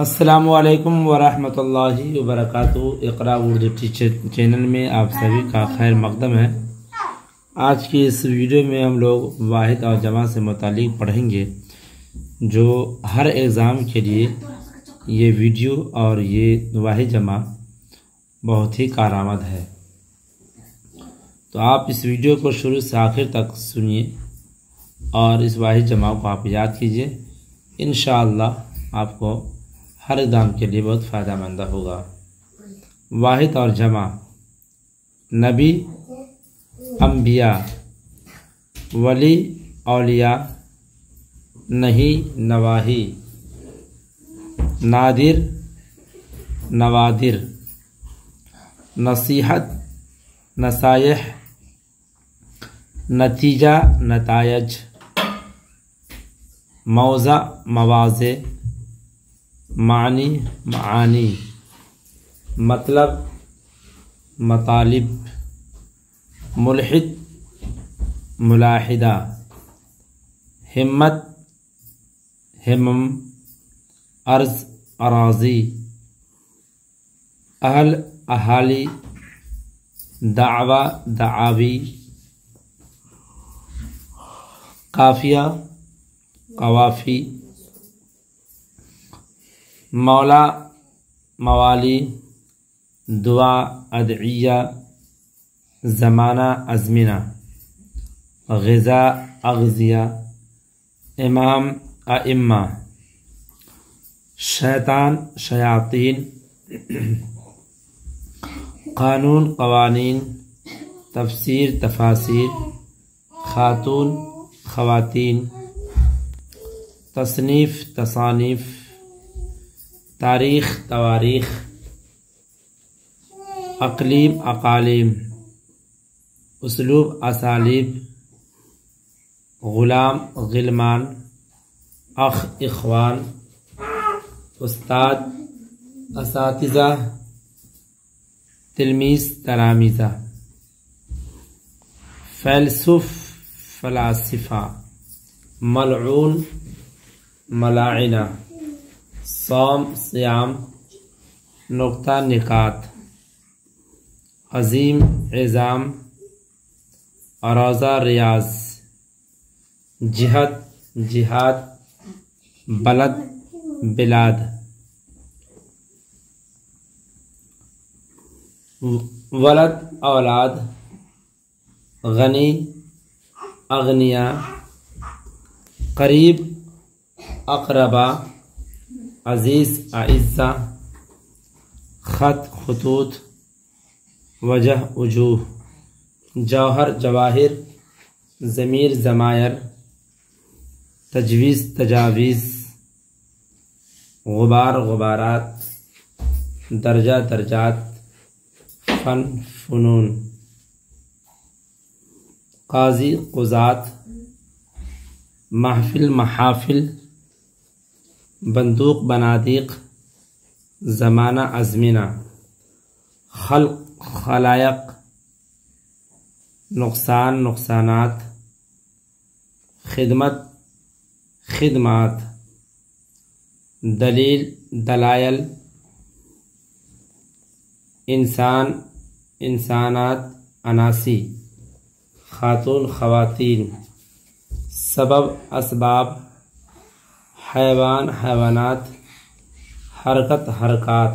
السلام علیکم ورحمۃ اللہ وبرکاتہ۔ اقرا اردو ٹیچر چینل میں آپ سبھی کا خیر مقدم ہے۔ آج کی اس ویڈیو میں ہم لوگ واحد اور جمع سے متعلق پڑھیں گے، جو ہر ایگزام کے لیے یہ ویڈیو اور یہ واحد جمع بہت ہی کارآمد ہے۔ تو آپ اس ویڈیو کو شروع سے آخر تک سنیے اور اس واحد جمع کو آپ یاد کیجیے۔ انشاءاللہ آپ کو ہر اقدام کے لیے بہت فائدہ مند ہوگا۔ واحد اور جمع: نبی، انبیاء، ولی، اولیاء، نہی، نواہی، نادر، نوادر، نصیحت، نصائح، نتیجہ، نتائج، موضع، مواضع، معنی، معانی، مطلب، مطالب، ملحد، ملاحدہ، ہمت، ہمم، عرض، اراضی، اہل، اہالی، دعوی، دعاوی، قافیہ، قوافی، مولا، موالی، دعا، ادعیہ، زمانہ، ازمنہ، غذا، اغذیہ، امام، ائمہ، شیطان، شیاطین، قانون، قوانین، تفسیر، تفاسیر، خاتون، خواتین، تصنیف، تصانیف، تاریخ، تواریخ، اقلیم، اقالیم، اسلوب، اسالیب، غلام، غلمان، اخ، اخوان، استاد، اساتذہ، تلمیذ، تلامذہ، فیلسوف، فلاسفہ، ملعون، ملاعنہ، صوم، صیام، نقطہ، نکات، عظیم، عظام، روضہ، ریاض، جہت، جہاد، بلد، بلاد، ولد، اولاد، غنی، اغنیاء، قریب، اقربا، عزیز، اعزہ، خط، خطوط، وجہ، وجوہ، جوہر، جواہر، ضمیر، ضمائر، تجویز، تجاویز، غبار، غبارات، درجہ، درجات، فن، فنون، قاضی، قضات، محفل، محافل، بندوق، بنادیق، زمانہ، ازمنہ، خلق، خلائق، نقصان، نقصانات، خدمت، خدمات، دلیل، دلائل، انسان، انسانات، اناسی، خاتون، خواتین، سبب، اسباب، حیوان، حیوانات، حرکت، حرکات،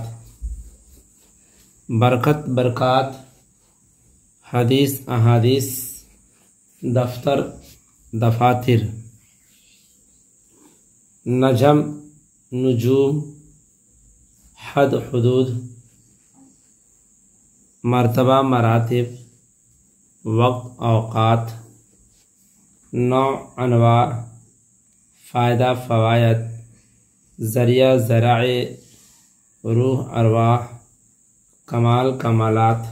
برکت، برکات، حدیث، احادیث، دفتر، دفاتر، نجم، نجوم، حد، حدود، مرتبہ، مراتب، وقت، اوقات، نوع، انواع، فائدہ، فوائد، ذریعہ، ذرائع، روح، ارواح، کمال، کمالات،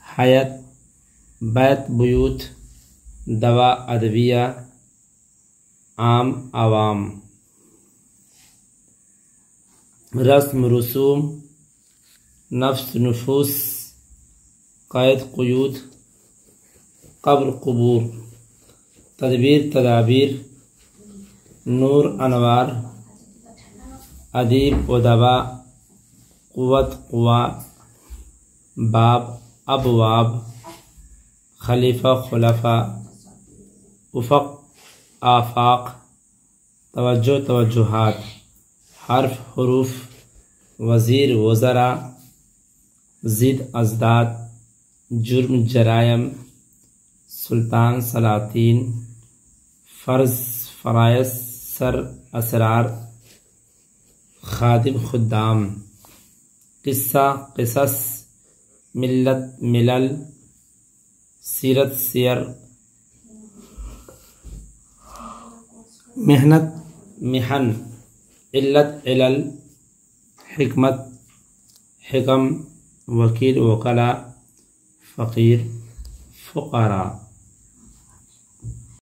حیت، بیت، بیوت، دوا، ادویہ، عام، عوام، رسم، رسوم، نفس، نفوس، قید، قیود، قبر، قبور، تدبیر، تدابیر، نور، انوار، ادیب ادبا، قوت قوا، باب ابواب، خلیفہ خلفاء، افق آفاق، توجہ توجہات، حرف حروف، وزیر وزراء، ضد ازداد، جرم جرائم، سلطان سلاطین، فرض فرائض، سر اسرار، خادم خدام، قصہ قصص، ملت ملل، سیرت سیر، محنت محن، علت علل، حکمت حکم، وکیل وکلا، فقیر فقراء۔